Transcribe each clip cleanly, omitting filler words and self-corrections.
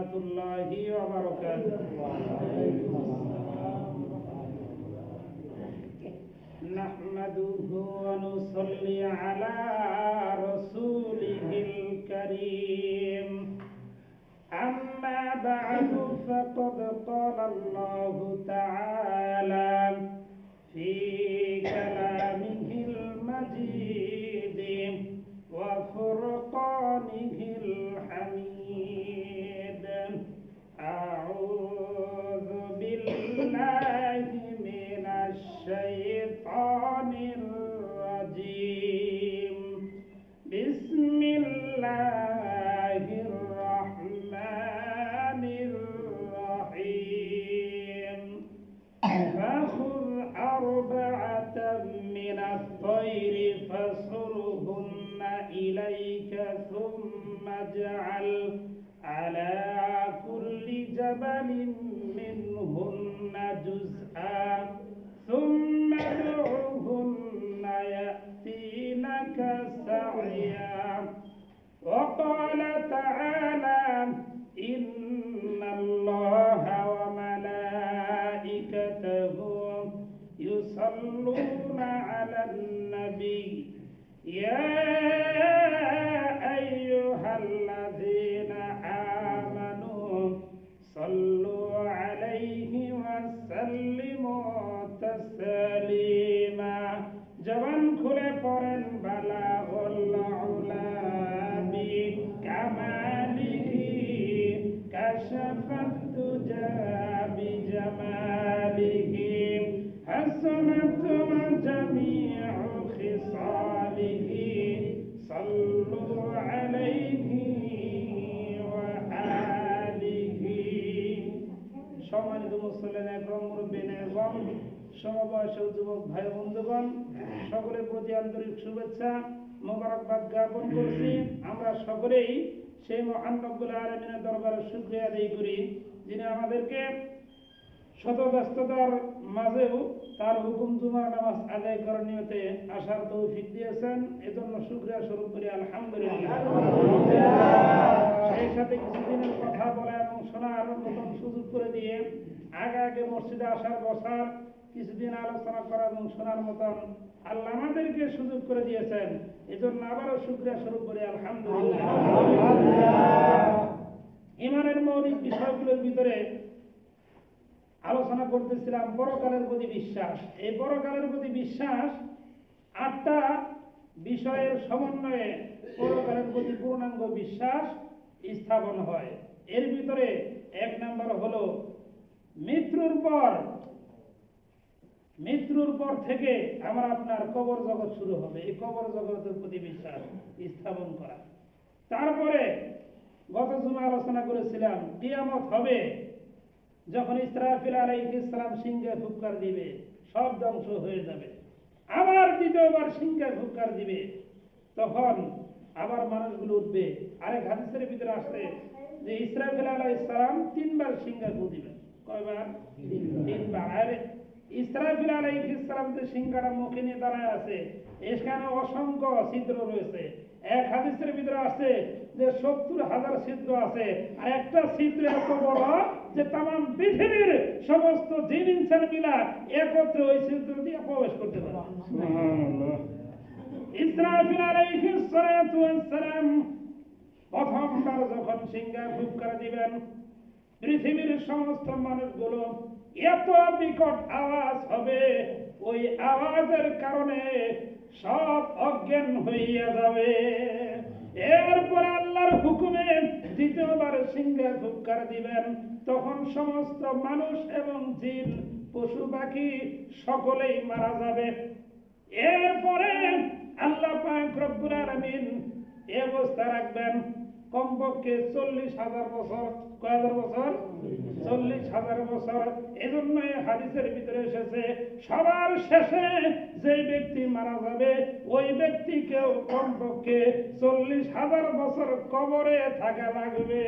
রহমাতুল্লাহি ওয়া বারাকাতুহু। নাহমাদুহু ওয়া নুসাল্লি আলা রাসূলিহিল কারীম। أما بعد فقد قال الله تعالى في كلامه المجيد وفرقانه الحميد. أعوذ بالله من الشيطان الرجيم. بسم الله الرحمن الرحيم. فخذ أربعة من الطير فصرهن إليك ثم اجعل على كل جبل منهن جزءا ثم ادعهن يأتينك سعيا. وقال تعالى إن الله وملائكته يصلون على النبي يا أيها الذين آمنوا صلوا عليه وسلموا تسليما. জবান খুলে পড়েন বালাগুল উলা বিকামালিহি কাশাফাত তুজা বিজামালিহি হাসানাত জামিউ খিসালিহি সাল্লু আলাইহি ওয়া আলিহি। সম্মানিত মুসলিম একরাম, মুরব্বিন এবং সমবয়স্ক যুবক ভাই বন্ধুগণ, সকলের প্রতি আন্তরিক শুভেচ্ছা মোবারকবাদ জ্ঞাপন করছি। আমরা সকলেই সেই মহান রব্বুল আলামিনের দরবারে শুকরিয়া আদায় করি, যিনি আমাদেরকে শত ব্যস্ততার মাঝেও তার হুকুম জুমার নামাজ আদায় করার নিয়তে আসার তৌফিক দিয়েছেন। এজন্য শুকরিয়া স্বরূপ করি আলহামদুলিল্লাহ। সেই সাথে কিছুদিনের কথা বলা এবং শোনার নতুন সুযোগ করে দিয়ে আগে আগে মসজিদে আসার বসার কিছুদিন আলোচনা করা এবং শোনার মতন আল্লাহ আমাদেরকে সুযোগ করে দিয়েছেন। এজন্য আবারও শুকরিয়া স্বরূপ করি আলহামদুলিল্লাহ। ঈমানের মৌলিক বিষয়গুলোর ভিতরে আলোচনা করতেছিলাম পরকালের প্রতি বিশ্বাস। এই পরকালের প্রতি বিশ্বাস 8টা বিষয়ের সমন্বয়ে পরকালের প্রতি পূর্ণাঙ্গ বিশ্বাস স্থাপন হয়। এর ভিতরে 1 নম্বর হলো মৃত্যুর পর থেকে আমার আপনার কবর জগৎ শুরু হবে, এই কবর জগতের প্রতি বিশ্বাস স্থাপন করা। তারপরে গত জুমা আলোচনা করেছিলাম কিয়ামত হবে, যখন ইসরাফিল আলাইহিস সালাম সিংহে ফুৎকার দিবে, সব ধ্বংস হয়ে যাবে। আবার দ্বিতীয়বার সিংহে ফুৎকার দিবে, তখন আবার মানুষগুলো উঠবে। আরেক হাদিসের ভিতরে আসছে যে ইসরাফিল আলাইহিস সালাম 3বার সিংহে ফু দিবেন। কয়বার? 3বার। আর ইসরাফিল আলাইহিস সালাম যে সিংহটা মুখে নিয়ে দাঁড়ায় আছে, এখানে অসংখ্য ছিদ্র রয়েছে। এক হাদিসের ভিতরে আছে যে 70,000 ছিদ্র আছে, আর একটা ছিদ্র এত বড় যে তামাম পৃথিবীর সমস্ত জিন ইনসান মিলা একত্রে ওই ছিদ্র দিয়ে প্রবেশ করতে পারে। সুবহানাল্লাহ। ইসরাফিল আলাইহিস সালাম প্রথমবার যখন সিংহে ফুৎকার দিবেন, পৃথিবীর সমস্ত মানুষগুলো এত বিকট আওয়াজ হবে, ওই আওয়াজের কারণে সব অজ্ঞান হইয়া যাবে। এরপর আল্লাহর হুকুমে দ্বিতীয়বার সিংহে ফুৎকার দিবেন, তখন সমস্ত মানুষ এবং জিন পশু পাখি সকলেই মারা যাবে। এরপরে আল্লাহ পাক রব্বুল আলামিন এই অবস্থা রাখবেন কমপক্ষে 40,000 বছর। কয় হাজার বছর? 40,000 বছর। এজন্য হাদিসের ভিতরে এসেছে সবার শেষে যে ব্যক্তি মারা যাবে ওই ব্যক্তিকেও কমপক্ষে 40,000 বছর কবরে থাকা লাগবে।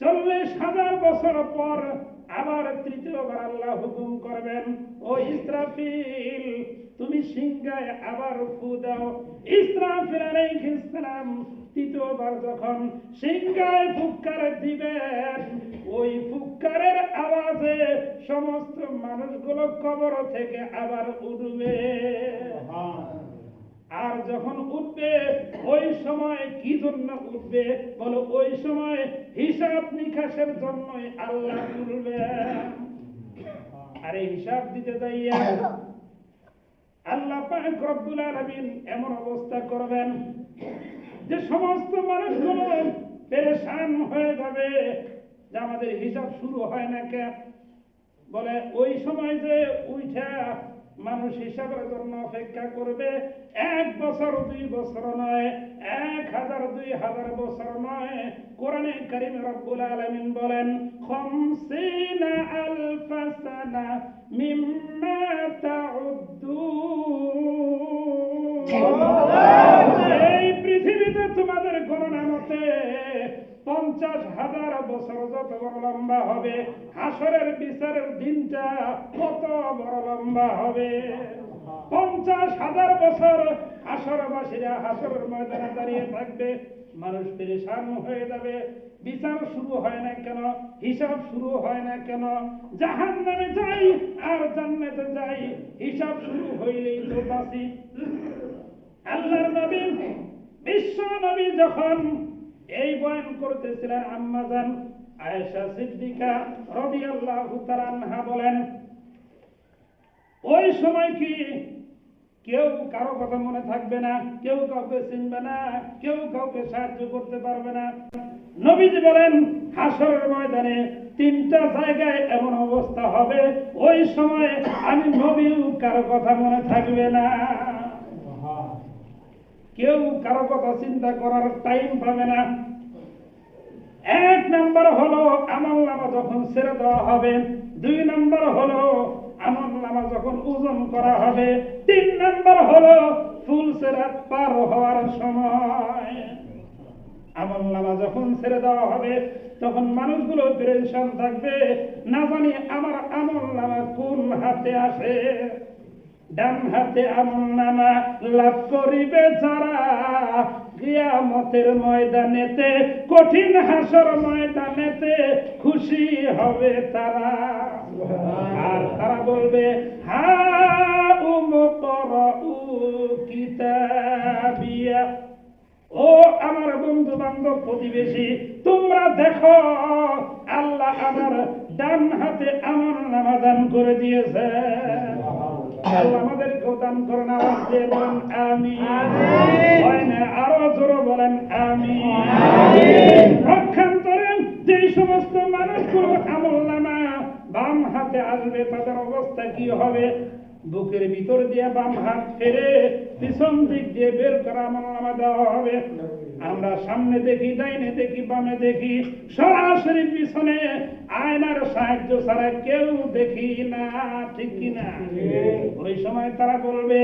40,000 বছর পর আবার তৃতীয়বার আল্লাহ হুকুম করবেন, ও ইসরাফিল তুমি সিংহায় আবার ফু দাও। ইসরাফিল আলাইহিস সালাম তৃতীয়বার যখন সিংহায় ফুৎকার দিবেন, ওই ফুৎকারের আওয়াজে সমস্ত মানুষগুলো কবর থেকে আবার উঠবে। আর যখন উঠবে ওই সময় কি জন্য উঠবে বলো? ওই সময় হিসাব নিকাশের জন্যই আল্লাহ তুলবে। আরে হিসাব দিতে যাইয়া আল্লাহ পাক রব্বুল আলামিন এমন অবস্থা করবেন যে সমস্ত মানুষগুলো পেরেশান হয়ে যাবে যে আমাদের হিসাব শুরু হয় না কে? বলে ওই সময় যে উঠা মানুষ হিসাবের জন্য অপেক্ষা করবে 1 বছর 2 বছর নয়, 1000 2000 বছর নয়। কোরআনে কারীমে রব্বুল আলামিন বলেন 50 আলফা সানা মিম্মা তাউদ্দুন। এই পৃথিবীতে তোমাদের গণনা মতে 50,000 বছর যত বড় লম্বা হবে, হাসরের বিচারের দিনটা কত বড় লম্বা হবে। 50,000 বছর হাসরবাসীরা হাসরের ময়দানে দাঁড়িয়ে থাকবে, মানুষ পেরেশান হয়ে যাবে। বিচার শুরু হয় না কেন? হিসাব শুরু হয় না কেন? জাহান্নামে যাই আর জান্নাতে যাই, হিসাব শুরু হইলেই তো বাঁচি। আল্লাহর নবী বিশ্ব নবী যখন এই বয়ান করতেছিলেন, আম্মা জান আয়েশা সিদ্দিকা রাদিয়াল্লাহু তাআলা আনহা বলেন, ওই সময় কি কেউ কারো কথা মনে থাকবে না, কেউ কাউকে চিনবে না, কেউ কাউকে সাহায্য করতে পারবে না। নবীজি বলেন হাসরের ময়দানে 3টা জায়গায় এমন অবস্থা হবে, ওই সময় আমি নবীও কারো কথা মনে থাকবে না, কেউ কারো কথা চিন্তা করার টাইম পাবে না। 1 নাম্বার হলো আমলনামা যখন ছেড়ে দেওয়া হবে, 2 নাম্বার হলো আমলনামা যখন ওজন করা হবে, 3 নাম্বার হলো ফুলসিরাত পার হওয়ার সময়। আমলনামা যখন ছেড়ে দেওয়া হবে তখন মানুষগুলো পেরেশান থাকবে, না জানি আমার আমলনামা কোন হাতে আসে। ডান হাতে আমলনামা লাভ করিবে যারা কিয়ামতের ময়দানেতে, কঠিন হাসর ময়দানেতে খুশি হবে তারা। আর তারা বলবে হা উমকরাউ কিতাবিয়া, ও আমার বন্ধু বান্ধব প্রতিবেশী, তোমরা দেখো আল্লাহ আমার ডান হাতে আমলনামা দান করে দিয়েছে। আল্লাহ আমাদেরকেও দান করেন। আওয়াজ দিয়ে বলেন আমিন। আরো জোরে বলেন আমিন। পক্ষান্তরে যে সমস্ত মানুষগুলো আমলনামা বাম হাতে আসবে তাদের অবস্থা কি হবে? বুকের ভিতর দিয়ে বাম হাত ফেরে পিছন দিক দিয়ে বের করা আমলনামা দেওয়া হবে। আমরা সামনে দেখি, ডাইনে দেখি, বামে দেখি, সরাসরি পিছনে আয়নার সাহায্য ছাড়া কেউ দেখি না, ঠিক কিনা? ওই সময় তারা বলবে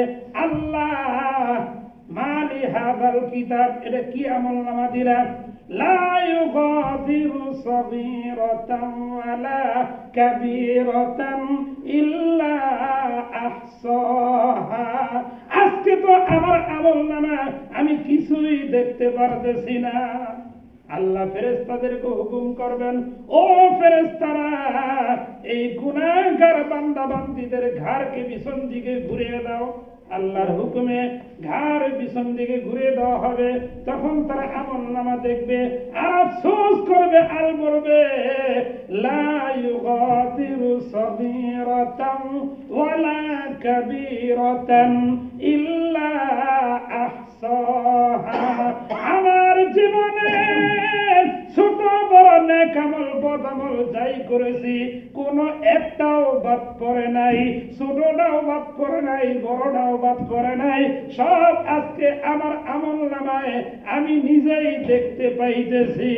আল্লাহ মালি হাযাল কিতাব, এটা কি আমলনামা দিলা? লা ইউগাদিরু সগীরাতান ওয়ালা কাবীরাতান ইল্লা আহসাহা। আজকে তো আমার আমলনামা আমি কিছুই দেখতে পারতেছি না। আল্লাহ ফেরেশতাদেরকে হুকুম করবেন, ও ফেরেশতারা এই গুনাহগার বান্দা বান্দীদের ঘাড়কে পিছন দিকে ঘুরিয়ে দাও। আল্লাহর হুকুমে ঘাড় পিছন দিকে ঘুরিয়ে দেওয়া হবে। তখন তারা আমলনামা দেখবে আর আফসোস করবে আর বলবে লা ইউগাদিরু সগীরাতান ওয়ালা কাবীরাতান ইল্লা আহসাহা। আমার জীবনে ছোট বড় নেক আমল বদ আমল যাই করেছি কোনো একটাও বাদ করে নাই, ছোটটাও বাদ করে নাই, বড়টাও বাদ করে নাই, সব আজকে আমার আমলনামায় আমি নিজেই দেখতে পাইতেছি।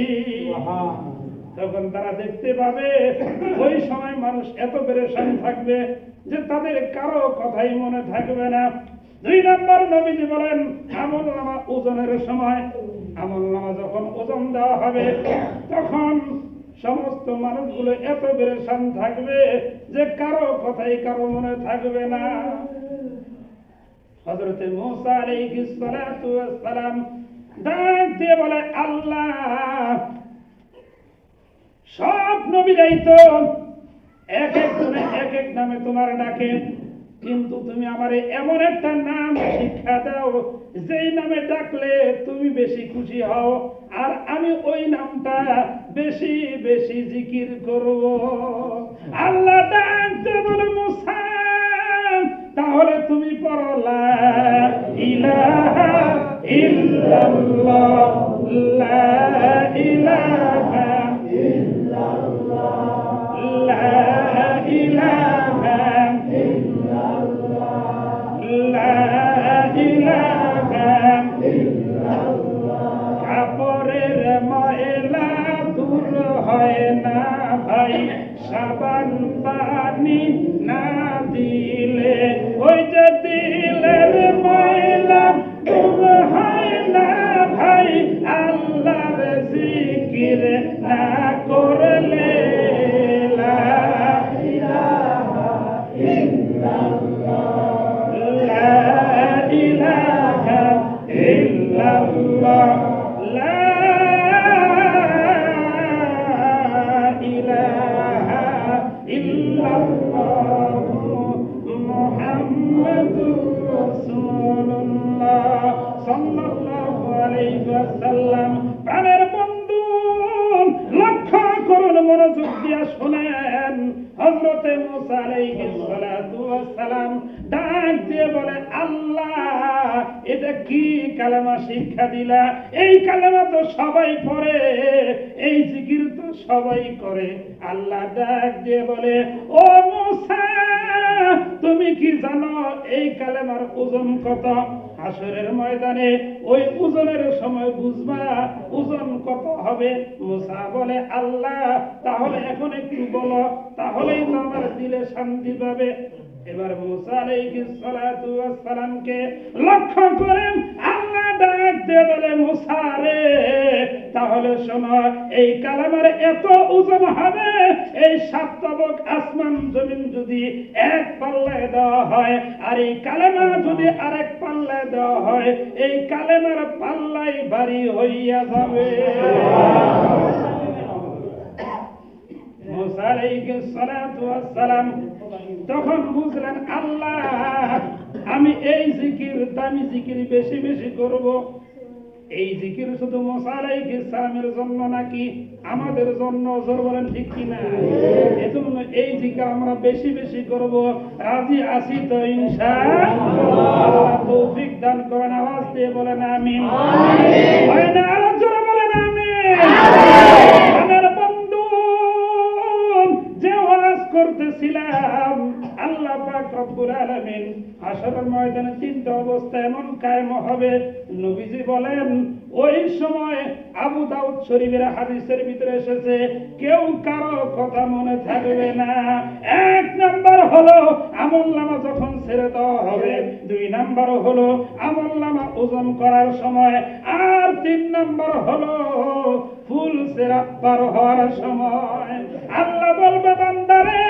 তখন তারা দেখতে পাবে ওই সময় মানুষ এত পেরেশান থাকবে যে তাদের কারো কথাই মনে থাকবে না। 2 নম্বর নবীজি বলেন আমলনামা ওজনের সময়, আমলনামা যখন ওজন দেওয়া হবে তখন সমস্ত মানুষগুলো এত পেরেশান থাকবে যে কারো কথাই কারো মনে থাকবে না। হযরত মূসা আলাইহিস সালাতু ওয়াস সালাম ডাক দিয়ে বলে আল্লাহ, সব নবীরাই তো এক এক জনে এক এক নামে তোমার ডাকে, কিন্তু তুমি আমারে এমন একটা নাম শিক্ষা দাও যেই নামে ডাকলে তুমি বেশি খুশি হও, আর আমি ওই নামটা বেশি বেশি জিকির করব। আল্লাহ ডাকতে বলে মুসা, তাহলে তুমি পড়ো লা ইলাহা ইল্লাল্লাহ, লা ইলাহা ইল্লাল্লাহ, লা ইলাহা কাপড়ের ময়লা দূর হয় না ভাই, সাবান পানি না দিলে, ওই যে দিলের ময়লা দূর হয় না ভাই, আল্লাহর জিকির না করলে। লা ইলাহা ইল্লাল্লাহ, লা ইলাহা ইল্লাল্লাহ, লা ইলাহা ইল্লাল্লাহ, মুহাম্মাদুর রাসূলুল্লাহ সাল্লাল্লাহু আলাইহি ওয়াসাল্লাম। প্রাণের বন্ধু, লক্ষ্য করুন, মনোযোগ দিয়া শুনেন। হযরতে মুসা আলাইহিস সালাতু ওয়াস সালাম ডাক দিয়ে বলে আল্লাহ, এটা কি কালেমা শিক্ষা দিলা? এই কালেমা তো সবাই পড়ে, এই জিকির তো সবাই করে। আল্লাহ ডাক দিয়ে বলে, ও মুসা, তুমি কি জানো এই কালেমার ওজন কত? হাসরের ময়দানে ওই ওজনের সময় বুঝবা ওজন কত হবে। মুসা বলে আল্লাহ, তাহলে এখন একটু বলো, তাহলেই তো আমার দিলে শান্তি পাবে। এবার মুসা আলাইহিস সালাতু ওয়াস সালামকে লক্ষ্য করেন আল্লাহ ডাক দিয়ে বলে, মুসা রে, তাহলে শোনো, এই কালেমার এত ওজন হবে, এই 7 তবক আসমান জমিন যদি এক পাল্লায় দেওয়া হয়, আর এই কালেমা যদি আরেক পাল্লায় দেওয়া হয়, এই কালেমার পাল্লাই ভারী হইয়া যাবে। মুসা আলাইহিস সালাতু ওয়াস সালাম তখন বুঝলেন আল্লাহ, আমি এই জিকির, দামি জিকির বেশি বেশি করব। এই জিকির শুধু মুসা আলাইহিস সালামের জন্য নাকি আমাদের জন্য? জোর বলেন ঠিক কিনা? এজন্য এই জিকির আমরা বেশি বেশি করব। রাজি আছি তো ইনশাআল্লাহ? আল্লাহ তৌফিক দান করেন। আওয়াজ দিয়ে বলেন আমিন। আমিন। হয় না? আরো জোরে বলেন আমিন। আমার বন্ধু, যে ওয়াজ করতেছিলাম, আল্লাহ পাক রব্বুল আলামিন হাশরের ময়দানে 3টা অবস্থা এমন কায়েম হবে, নবীজি বলেন ওই সময় আবু দাউদ শরীফের হাদিসের ভিতরে এসেছে, কেউ কারো কথা মনে থাকবে না। 1 নাম্বার হলো আমলনামা যখন ছেড়ে দেওয়া হবে, 2 নাম্বার হলো আমলনামা ওজন করার সময়, আর 3 নাম্বার হলো ফুল সিরাত পার হওয়ার সময়। আল্লাহ বলবে বান্দারে,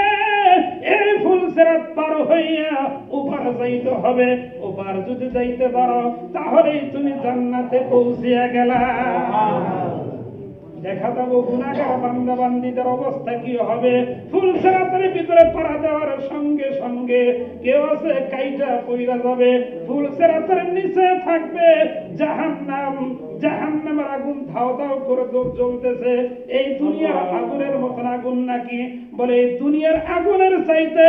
এই ফুল সিরাত পার হইয়া ওপার যাইতে হবে। ওপার যদি যাইতে পারো, তাহলেই তুমি জান্নাতে পৌঁছিয়া গেলা। দেখা যাবো গুনাহগার বান্দা বান্দীদের অবস্থা কি হবে। ফুল সিরাতের ভিতরে পড়া দেওয়ার সঙ্গে সঙ্গে কেউ আছে কাইটা পইরা যাবে। ফুল সিরাতের নিচে থাকবে জাহান্নাম, জাহান্নামের আগুন ধাও ধাও করে জ্বলতেছে। এই দুনিয়ার আগুনের মতন আগুন নাকি? বলে এই দুনিয়ার আগুনের চাইতে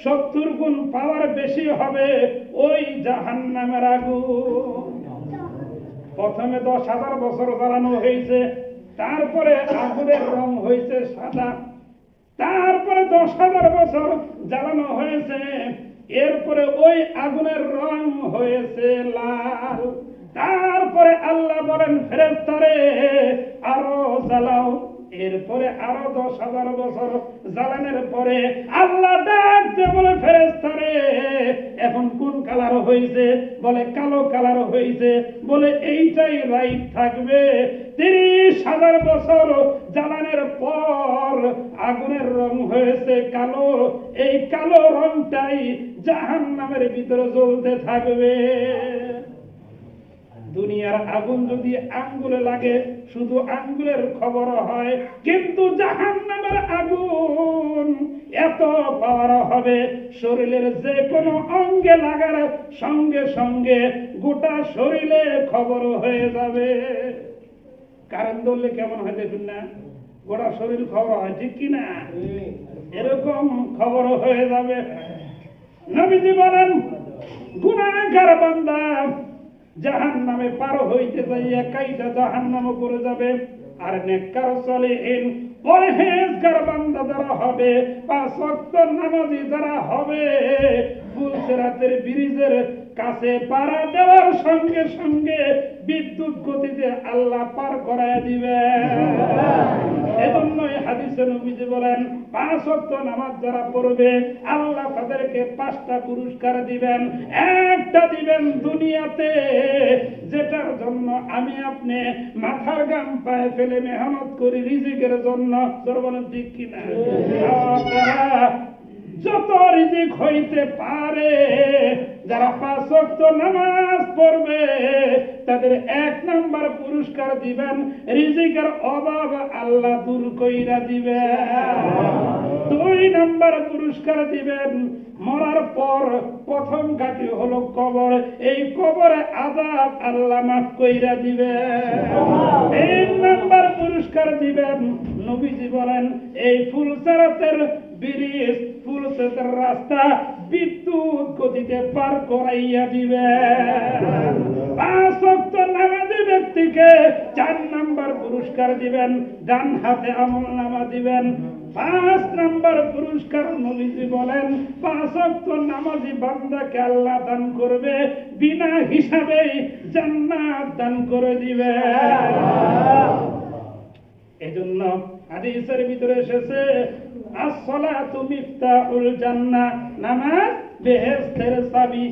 70 গুণ পাওয়ার বেশি হবে ওই জাহান্নামের আগুন। প্রথমে 10,000 বছর জ্বালানো হয়েছে, তারপরে আগুনের রং হয়েছে সাদা, তারপরে 10,000 বছর জ্বালানো হয়েছে, এরপরে ওই আগুনের রং হয়েছে লাল। তারপরে আল্লাহ বলেন ফেরেশতারে আরো জ্বালাও। এরপরে আরো 10,000 বছর জ্বালানোর পরে আল্লাহ ডাক দিয়ে বলে ফেরেশতারে এখন কোন কালার হয়েছে? বলে কালো কালার হয়েছে। বলে এইটাই রাইট থাকবে। 30,000 বছর জ্বালানোর পর আগুনের রং হয়েছে কালো, এই কালো রংটাই জাহান্নামের ভিতরে জ্বলতে থাকবে। দুনিয়ার আগুন যদি আঙ্গুলে লাগে শুধু আঙ্গুলের খবর হয়, কিন্তু জাহান্নামের আগুন এত পাওয়ার হবে শরীরের যে কোনো অঙ্গে লাগার সঙ্গে সঙ্গে গোটা শরীরে খবর হয়ে যাবে। কারেন্ট ধরলে কেমন হয় দেখুন না, গোটা শরীর খবর হয়, ঠিক কিনা? এরকম খবর হয়ে যাবে। নবীজি বলেন গুনাহগার বান্দা জাহান্নামে পার হইতে যাইয়া কাইটা জাহান্নামে পড়ে যাবে। আর নেককার সালেহীন পরহেজগার বান্দা যারা হবে, পাঁচ ওয়াক্ত নামাজি যারা হবে, ফুলসিরাতের ব্রিজের কাছে পাড়া দেওয়ার সঙ্গে সঙ্গে বিদ্যুৎ গতিতে আল্লাহ পার করায় দিবে। এজন্যই হাদিসে নবীজি বলেন পাঁচ ওয়াক্ত নামাজ যারা পড়বে আল্লাহ তাদেরকে 5টা পুরস্কার দিবেন। একটা দিবেন দুনিয়াতে, যেটার জন্য আমি আপনি মাথার ঘাম পায়ে ফেলে মেহনত করি রিজিকের জন্য, বলেন ঠিক কিনা? যত রিজিক হইতে পারে যারা 5 ওয়াক্ত নামাজ পড়বে তাদের 1 নাম্বার পুরস্কার দিবেন, রিজিকের অভাব আল্লাহ দূর কইরা দিবেন। 2 নাম্বার পুরস্কার দিবেন, মরার পর প্রথম ঘাটি হলো কবর, এই কবরে আযাব আল্লাহ মাফ কইরা দিবেন। 3 নাম্বার পুরস্কার দিবেন, নবীজি বলেন এই ফুলসিরাতের ব্রিজ, ফুলসিরাতের রাস্তা বিদ্যুৎ গতিতে পার করাইয়া দিবেন। 5 ওয়াক্ত নামাজি ব্যক্তিকে 4 নাম্বার পুরস্কার দিবেন, ডান হাতে আমলনামা দিবেন। 5 নাম্বার পুরস্কার নবীজি বলেন 5 ওয়াক্ত নামাজি বান্দাকে আল্লাহ দান করবে বিনা হিসাবে জান্নাত দান করে দিবে। এজন্য হাদিসের ভিতরে এসেছে as-salatu miftahul জান্নাহ, নামাজ বেহেশতের চাবি।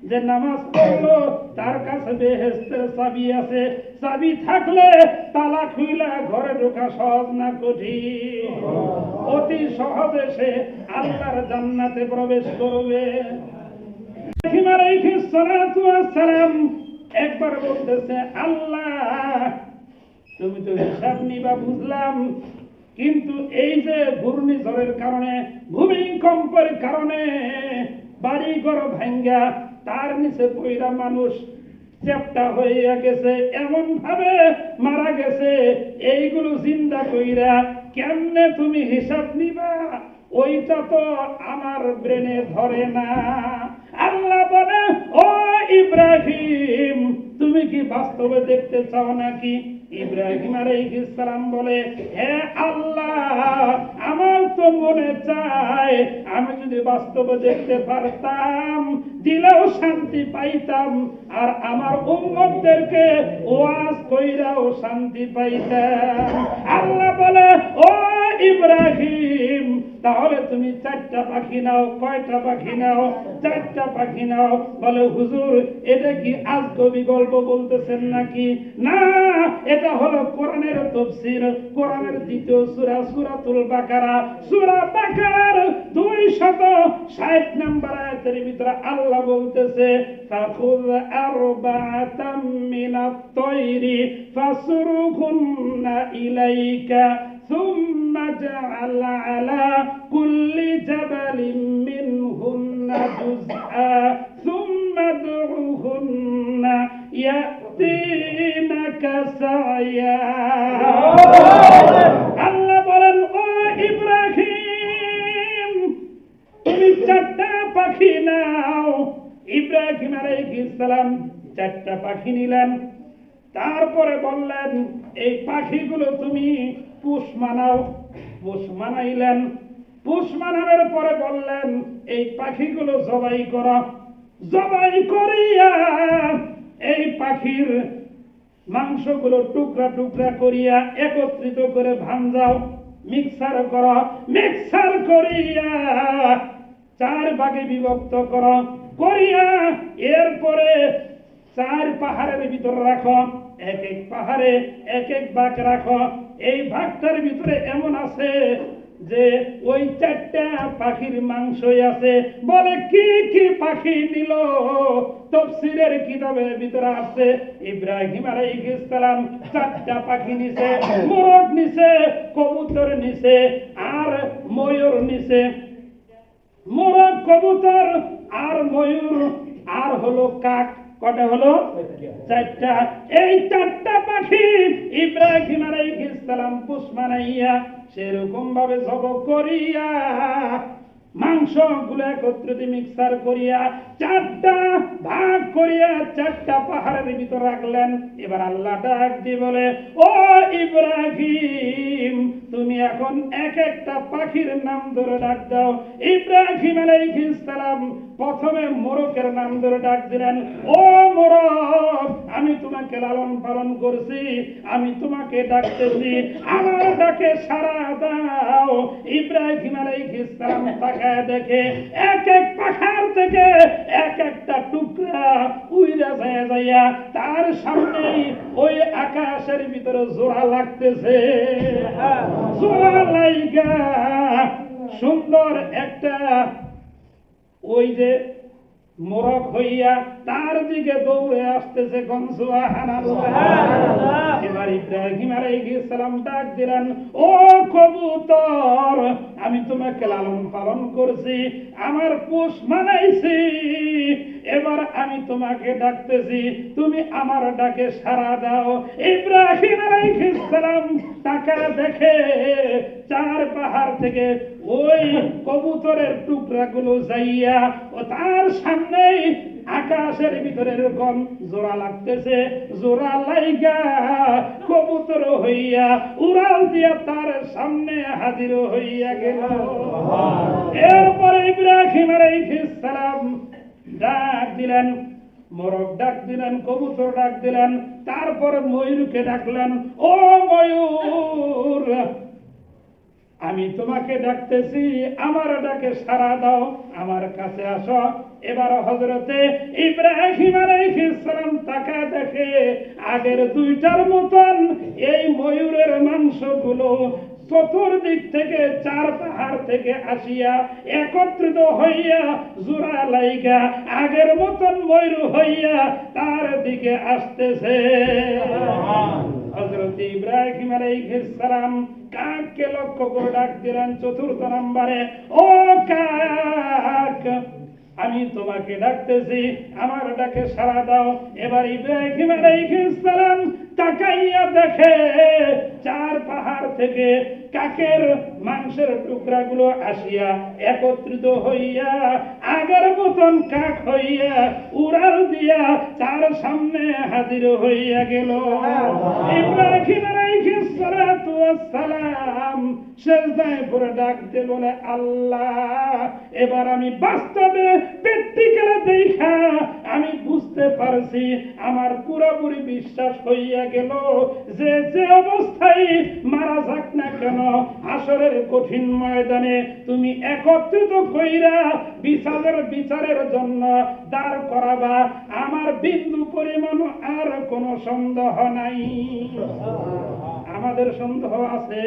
যে নামাজ পড়লো তার কাছে বেহেশতের চাবি আছে, চাবি থাকলে তালা খুইলা ঘরে ঢোকা সহজ না কঠিন? অতি সহজে সে আল্লাহর জান্নাতে প্রবেশ করবে। ইব্রাহিম আলাইহিস সালাতু ওয়াস সালাম একবার বলতেছে আল্লাহ তুমি তো হিসাব নিবা বুঝলাম, কিন্তু এই যে ঘূর্ণিঝড়ের কারণে ভূমিকম্পের কারণে বাড়ি ঘর ভাঙ্গা তার নিচে পইরা মানুষ চ্যাপ্টা হইয়া গেছে, এমন ভাবে মারা গেছে, এইগুলো চিন্তা কইরা কেমনে তুমি হিসাব নিবা? ওইটা তো আমার ব্রেনে ধরে না। আল্লাহ বলে ও ইব্রাহিম তুমি কি বাস্তবে দেখতে চাও নাকি? ইব্রাহিম আলাইহিস সালাম বলে হে আল্লাহ আমার তো মনে চায় আমি যদি বাস্তবে দেখতে পারতাম দিলেও শান্তি পাইতাম, আর আমার উম্মতদেরকে ওয়াজ কইরাও শান্তি পাইতাম। আল্লাহ বলে ও ইব্রাহিম তাহলে তুমি 4টা পাখি নাও। কয়টা পাখি নাও? 4টা পাখি নাও। বলে হুজুর এটা কি আজগবি গল্প বলতেছেন নাকি? না, এটা হলো কোরআনের তাফসীর। কোরআনের 2য় সূরা সূরাতুল বাকারা, সূরা বাকারার 260 নম্বর আয়াতের ভিতরে আল্লাহ বলতেছে ফাখুয আরবাআতাম মিনাত তায়রি ফাসরুহুন্না ইলাইকা ثم اجعل على كل جبل منهن جزءا ثم ادعوهن يأتينك سعيا। আল্লাহ বলেন ও ইব্রাহিম তুমি 4টা পাখি নাও। ইব্রাহিম আলাইহিস সালাম 4টা পাখি নিলেন, তারপরে বললেন এই পাখিগুলো তুমি পুষ মানাও। পুষ মানাইলেন, পুষ মানানোর পরে বললেন এই পাখিগুলো জবাই করো। জবাই করিয়া এই পাখির মাংসগুলো টুকরা টুকরা করিয়া একত্রিত করে ভাঞ্জাও, মিক্সার করো। মিক্সার করিয়া 4 ভাগে বিভক্ত করো। করিয়া এরপরে 4 পাহাড়ের ভিতর রাখো। এক এক পাহাড়ে এক এক ভাগ রাখো। এই ভাগটার ভিতরে এমন আছে যে ওই 4টা পাখির মাংসই আছে। বলে কি কি পাখি নিল? তাফসীরের কিতাবের ভিতরে আছে ইব্রাহিম আলাইহিস সালাম 4টা পাখি নিছে, মোরগ নিছে, কবুতর নিছে, আর ময়ূর নিছে। মোরগ, কবুতর আর ময়ূর আর হলো কাক। কটা হলো? 4টা। এই 4টা পাখি ইব্রাহিম আলাইহিস সালাম পুষ বানাইয়া সেরকম ভাবে জবাই করিয়া মাংস গুলো একত্রিত মিক্সার করিয়া 4টা ভাগ করিয়া 4টা পাহাড়ের ভিতর রাখলেন। এবার আল্লাহ ডাক দিয়ে বলে, ও ইব্রাহিম, তুমি এখন এক একটা পাখির নাম ধরে ডাক দাও। ইব্রাহিম আলাইহিস সালাম প্রথমে মোরগের নাম ধরে ডাক দিলেন, ও মোরগ, আমি তোমাকে লালন পালন করছি, আমি তোমাকে ডাকতেছি, আমার ডাকে সাড়া দাও। ইব্রাহিম আলাইহিস সালাম তাকায় দেখে এক এক পাখার থেকে এক একটা টুকরা উইরা যায় যাইয়া তার সামনেই ওই আকাশের ভিতরে জোড়া লাগতেছে। জোড়া লাইগা সুন্দর একটা ওই যে মোরগ হইয়া তার দিকে দৌড়ে আসতেছে। এবার ইব্রাহিম আলাইহিস সালাম ডাক দিলেন, ও কবুতর, আমি তোমাকে লালন পালন করছি, আমার পোষ মানাইছি, এবার আমি তোমাকে ডাকতেছি, তুমি আমার ডাকে সাড়া দাও। ইব্রাহিম আলাইহিস সালাম তাকা দেখে 4 পাহাড় থেকে ওই কবুতরের টুকরাগুলো যাইয়া ও তার সামনেই আকাশের ভিতরে এরকম জোড়া লাগতেছে। জোড়া লাইগা কবুতর হইয়া উড়াল দিয়া তার সামনে হাজির হইয়া গেল। এরপরে ইব্রাহিম আলাইহিস সালাম ডাক দিলেন, মোরগ ডাক দিলেন, কবুতর ডাক দিলেন, তারপরে ময়ূরকে ডাকলেন, ও ময়ূর, আমি তোমাকে ডাকতেছি, আমার ডাকে সাড়া দাও, আমার কাছে আসো। এবার হযরতে ইব্রাহিম আলাইহিস সালাম তাকা দেখে আগের 2টার মতন এই ময়ূরের মাংসগুলো চতুর্দিক থেকে 4 পাহাড় থেকে আসিয়া একত্রিত হইয়া জোড়া লাইগা আগের মতন ময়ূর হইয়া তার দিকে আসতেছে। হযরত ইব্রাহিম আলাইহিস সালাম কাককে লক্ষ্য করে ডাক দিলেন 4র্থ নম্বরে, ও কাক, আমি তোমাকে ডাকতেছি, আমার ডাকে সাড়া দাও। এবার ইব্রাহিম আলাইহিস সালাম তাকাইয়া দেখে 4 পাহাড় থেকে কাকের মাংসের টুকরাগুলো আসিয়া একত্রিত হইয়া আগের মতন কাক হইয়া উড়াল দিয়া তার সামনে হাজির হইয়া গেল। ইব্রাহিম আলাইহিস সালাতু ওয়াস সালাম সেজদায় পড়ে ডাকতে বলে, আল্লাহ, এবার আমি বাস্তবে প্র্যাকটিক্যালে দেখা আমি বুঝতে পারছি, আমার পুরোপুরি বিশ্বাস হইয়া গেল যে যে অবস্থায় মারা যাক না কেন হাসরের কঠিন ময়দানে তুমি একত্রিত কইরা বিচারের জন্য দাঁড় করাবা, আমার বিন্দু পরিমাণ আর কোনো সন্দেহ নাই। আমাদের সন্দেহ আছে?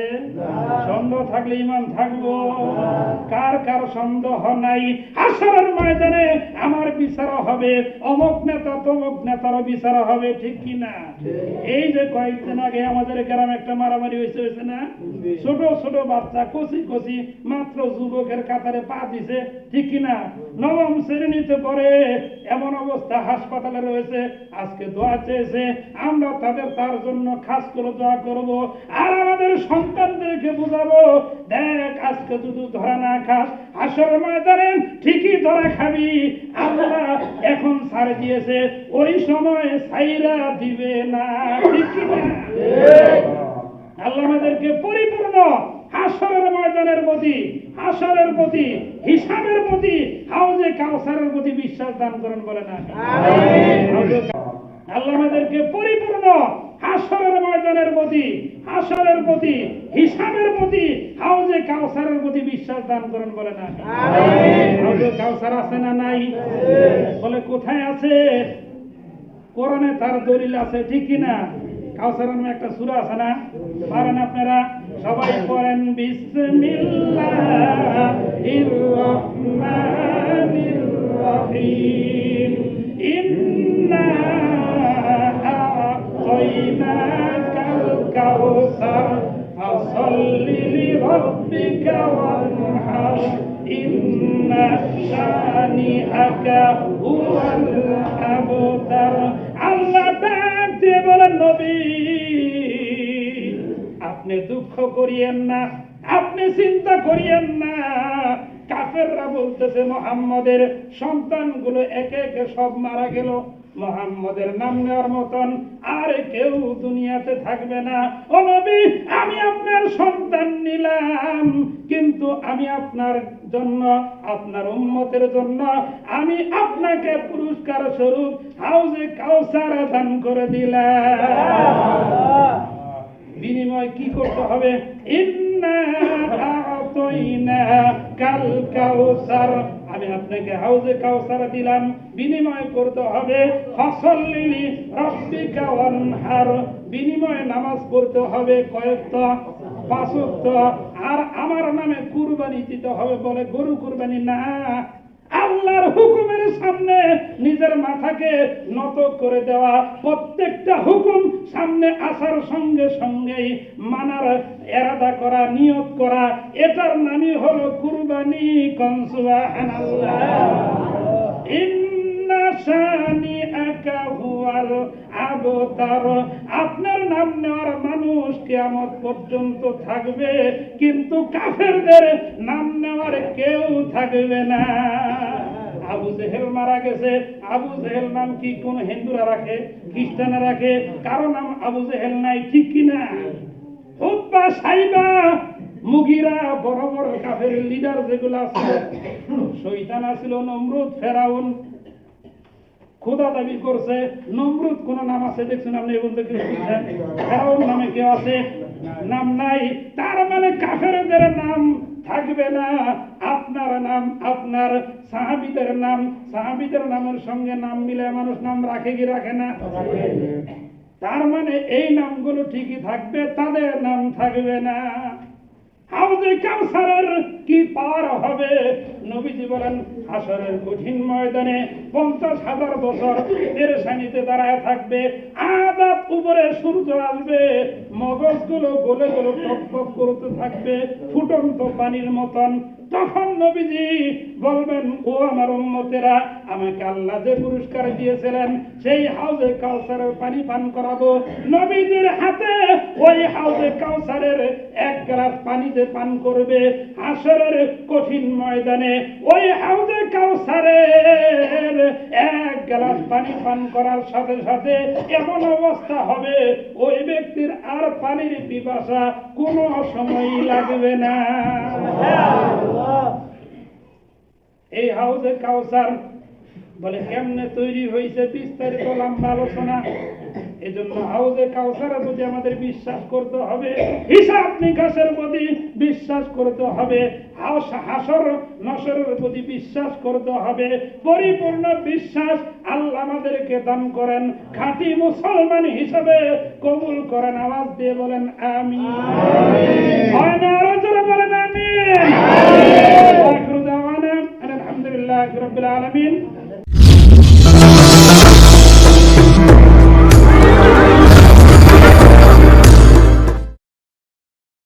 সন্দেহ থাকলে ঈমান থাকবো? কার কার সন্দেহ নাই হাসরের ময়দানে আমার বিচার হবে, অমুক নেতা তমুক নেতারও বিচার হবে, ঠিক কি না? এই যে কয়েকদিন আগে আমাদের গ্রামে একটা মারামারি হয়েছে না, ছোট ছোট বাচ্চা কচি কচি মাত্র যুবকের কাতারে পা দিছে, ঠিক কি না? 9ম শ্রেণীতে পড়ে, এমন অবস্থা হাসপাতালে রয়েছে। আজকে দোয়া চেয়েছে, আমরা তার জন্য খাস করে দোয়া করব, আর আমাদের সন্তানদেরকে বুঝাবো, দেখ আজকে যদি ধরা না খাস হাসরের ময়দানে ঠিকই ধরা খাবি, আল্লাহ এখন ছাড় দিয়েছে, ওই সময় ছাইরা দিবে না, ঠিক কি না? আল্লাহ আমাদেরকে পরিপূর্ণ হাসরের ময়দানের প্রতি, হাসরের প্রতি, হিসাবের প্রতি, হাউজে কাউসারের প্রতি বিশ্বাস দান করেন, বলে না? আল্লাহ আমাদেরকে পরিপূর্ণ হাসরের ময়দানের প্রতি, হাসরের প্রতি, হিসাবের প্রতি, হাউজে কাউসারের প্রতি বিশ্বাস দান করেন, বলে না? হাউজে কাউসার আছে না নাই? বলে কোথায় আছে? কোরআনে তার দলিল আছে, ঠিক কি না? কাউসার নামে একটা সূরা আছে না, পারেন আপনারা? সবাই পড়েন বিসমিল্লাহির রহমানির রহিম। ইন্না আ'তাইনাকাল কাউসার ফাসাল্লি লিরাব্বিকা ওয়ানহার ইন্না শানিআকা হুয়াল আবতার। আল্লাহ ডাক দিয়ে বলেন, নবী আপনি দুঃখ করিয়েন না, আপনি চিন্তা করিয়েন না। কাফেররা বলতেছে মুহাম্মদের সন্তানগুলো একে একে সব মারা গেল, মুহাম্মদের নাম নেওয়ার মতন আর কেউ দুনিয়াতে থাকবে না। ও নবী, আমি আপনার সন্তান নিলাম, কিন্তু আমি আপনার জন্য, আপনার উম্মতের জন্য আমি আপনাকে পুরস্কার স্বরূপ হাউজে কাউসার দান করে দিলাম। বিনিময় কি করতে হবে? ইন্না আ'তাইনাকাল কাউসার, আমি আপনাকে হাউজে কাউসার দিলাম, বিনিময় করতে হবে ফাসাল্লি লিরাব্বিকা ওয়ানহার, বিনিময়ে নামাজ পড়তে হবে কয়েকত, 5 ওয়াক্ত, আর আমার নামে কুরবানি দিতে হবে। বলে গরু কুরবানি না, আল্লাহর হুকুমের সামনে নিজের মাথাকে নত করে দেওয়া, প্রত্যেকটা হুকুম সামনে আসার সঙ্গে সঙ্গেই মানার ইরাদা করা, নিয়ত করা, এটার নামই হলো কুরবানি। কোন সুবহানাল্লাহ। ইন্না শানিআকা হুয়াল আবতার, আপনার নাম নেওয়ার মানুষ কিয়ামত পর্যন্ত থাকবে, কিন্তু কাফেরদের নাম নেওয়ার কেউ থাকবে না। আবু জেহেল মারা গেছে, আবু জেহেল নাম কি কোন হিন্দুরা রাখে, খ্রিস্টানরা রাখে? কারো নাম আবু জেহেল নাই, ঠিক কিনা? উতবা, সাইবা, মুগিরা, বড় বড় কাফের লিডার যেগুলো আছে, শয়তান আছিল, নমরুদ, ফেরাউন, খোদা দাবি করছে। নমরুদ কোন নাম আছে দেখছেন আপনি? বলতে ফেরাউন নামে কেউ আছে? নাম নাই। তার মানে কাফেরদের নাম থাকবে না। আপনার নাম, আপনার সাহাবীদের নাম, সাহাবীদের নামের সঙ্গে নাম মিলে মানুষ নাম রাখে কি রাখে না? তার মানে এই নামগুলো ঠিকই থাকবে, তাদের নাম থাকবে না। হাউজে কাউসারের কি পার হবে? নবীজি বলেন হাসরের কঠিন ময়দানে 50,000 বছর পেরেশানিতে দাঁড়ায় থাকবে, আদাত উপরে সূর্য আসবে, মগজগুলো গলে গলে টকটক করতে থাকবে ফুটন্ত পানির মতন। তখন নবীজি বলবেন, ও আমার উম্মতেরা, আমাকে আল্লাহ যে পুরস্কার দিয়েছিলেন সেই হাউজে কাউসারের পানি পান করাবো। নবীজির হাতে ওই হাউজে কাউসারের 1 গ্লাস পানি যে পান করবে, হাসরের কঠিন ময়দানে ওই হাউজে কাউসারের 1 গ্লাস পানি পান করার সাথে সাথে এমন অবস্থা হবে ওই ব্যক্তির আর পানির পিপাসা কোনো সময়ই লাগবে না। এই হাউজে কাউসার বলে কেমনে তৈরি হয়েছে, বিস্তারিত লম্বা আলোচনা। এজন্য হাউজে কাউসারের প্রতি আমাদের বিশ্বাস করতে হবে, হিসাব নিকাশের প্রতি বিশ্বাস করতে হবে, হাসর নসরের প্রতি বিশ্বাস করতে হবে। পরিপূর্ণ বিশ্বাস আল্লাহ আমাদেরকে দান করেন, খাঁটি মুসলমান হিসাবে কবুল করেন। আওয়াজ দিয়ে বলেন আমিন।